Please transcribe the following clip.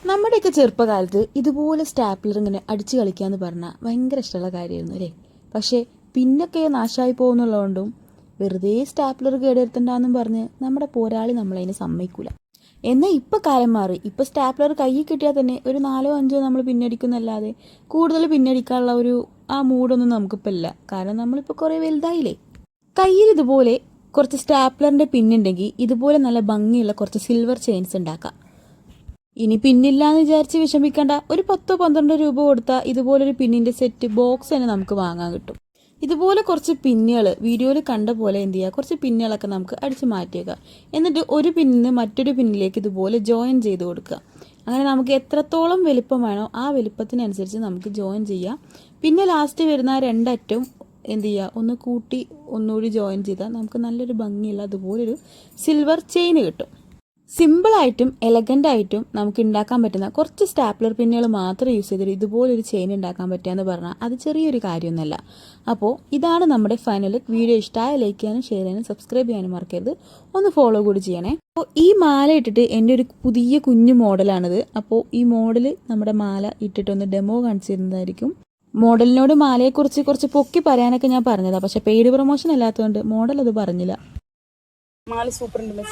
നമ്മുടെയൊക്കെ ചെറുപ്പകാലത്ത് ഇതുപോലെ സ്റ്റാപ്ലർ ഇങ്ങനെ അടിച്ചു കളിക്കാന്ന് പറഞ്ഞാൽ ഭയങ്കര ഇഷ്ടമുള്ള കാര്യമായിരുന്നു അല്ലേ. പക്ഷേ പിന്നൊക്കെ നാശമായി പോകുന്നുള്ളതുകൊണ്ടും വെറുതെ സ്റ്റാപ്ലർ കേടുവരുത്തണ്ടെന്നും പറഞ്ഞ് നമ്മുടെ പോരാളി നമ്മളതിനെ സമ്മതിക്കൂല. എന്നാൽ ഇപ്പം കാലം മാറി. ഇപ്പം സ്റ്റാപ്ലർ കയ്യിൽ കിട്ടിയാൽ തന്നെ ഒരു 4-5 നമ്മൾ പിന്നടിക്കുന്നല്ലാതെ കൂടുതൽ പിന്നടിക്കാനുള്ള ആ മൂഡൊന്നും നമുക്കിപ്പോൾ ഇല്ല. കാരണം നമ്മളിപ്പോൾ കുറേ വലുതായില്ലേ. കയ്യിൽ ഇതുപോലെ കുറച്ച് സ്റ്റാപ്ലറിൻ്റെ പിന്നുണ്ടെങ്കിൽ ഇതുപോലെ നല്ല ഭംഗിയുള്ള കുറച്ച് സിൽവർ ചെയിൻസ് ഉണ്ടാക്കാം. ഇനി പിന്നില്ലാന്ന് വിചാരിച്ച് വിഷമിക്കണ്ട. ഒരു 10-12 രൂപ കൊടുത്താൽ ഇതുപോലൊരു പിന്നിൻ്റെ സെറ്റ് ബോക്സ് തന്നെ നമുക്ക് വാങ്ങാൻ കിട്ടും. ഇതുപോലെ കുറച്ച് പിന്നുകൾ വീഡിയോയിൽ കണ്ട പോലെ എന്ത് ചെയ്യുക, കുറച്ച് പിന്നുകളൊക്കെ നമുക്ക് അടിച്ച് മാറ്റിയേക്കുക. എന്നിട്ട് ഒരു പിന്നിന് മറ്റൊരു പിന്നിലേക്ക് ഇതുപോലെ ജോയിൻ ചെയ്ത് കൊടുക്കുക. അങ്ങനെ നമുക്ക് എത്രത്തോളം വലിപ്പം വേണോ ആ വലിപ്പത്തിനനുസരിച്ച് നമുക്ക് ജോയിൻ ചെയ്യാം. പിന്നെ ലാസ്റ്റ് വരുന്ന ആ രണ്ടറ്റവും എന്ത് ചെയ്യുക, ഒന്ന് കൂട്ടി ഒന്നുകൂടി ജോയിൻ ചെയ്താൽ നമുക്ക് നല്ലൊരു ഭംഗിയുള്ള അതുപോലൊരു സിൽവർ ചെയിൻ കിട്ടും. സിമ്പിളായിട്ടും എലഗൻ്റായിട്ടും നമുക്ക് ഉണ്ടാക്കാൻ പറ്റുന്ന കുറച്ച് സ്റ്റാപ്ലർ പിന്നുകൾ മാത്രം യൂസ് ചെയ്തിട്ട് ഇതുപോലൊരു ചെയിൻ ഉണ്ടാക്കാൻ പറ്റുകയെന്ന് പറഞ്ഞാൽ അത് ചെറിയൊരു കാര്യമൊന്നുമല്ല. അപ്പോൾ ഇതാണ് നമ്മുടെ ഫൈനൽ ലുക്ക്. വീഡിയോ ഇഷ്ടമായ ലൈക്ക് ചെയ്യാനും ഷെയർ ചെയ്യാനും സബ്സ്ക്രൈബ് ചെയ്യാനും മറക്കരുത്. ഒന്ന് ഫോളോ കൂടി ചെയ്യണേ. അപ്പോൾ ഈ മാല ഇട്ടിട്ട് എൻ്റെ ഒരു പുതിയ കുഞ്ഞു മോഡലാണിത്. അപ്പോൾ ഈ മോഡൽ നമ്മുടെ മാല ഇട്ടിട്ടൊന്ന് ഡെമോ കാണിച്ചു തരുന്നതായിരിക്കും. മോഡലിനോട് മാലയെക്കുറിച്ച് കുറച്ച് പൊക്കി പറയാനൊക്കെ ഞാൻ പറഞ്ഞതാണ്, പക്ഷെ പെയ്ഡ് പ്രൊമോഷൻ അല്ലാത്തതുകൊണ്ട് മോഡൽ അത് പറഞ്ഞില്ല. മാല സൂപ്പർ ഉണ്ട്.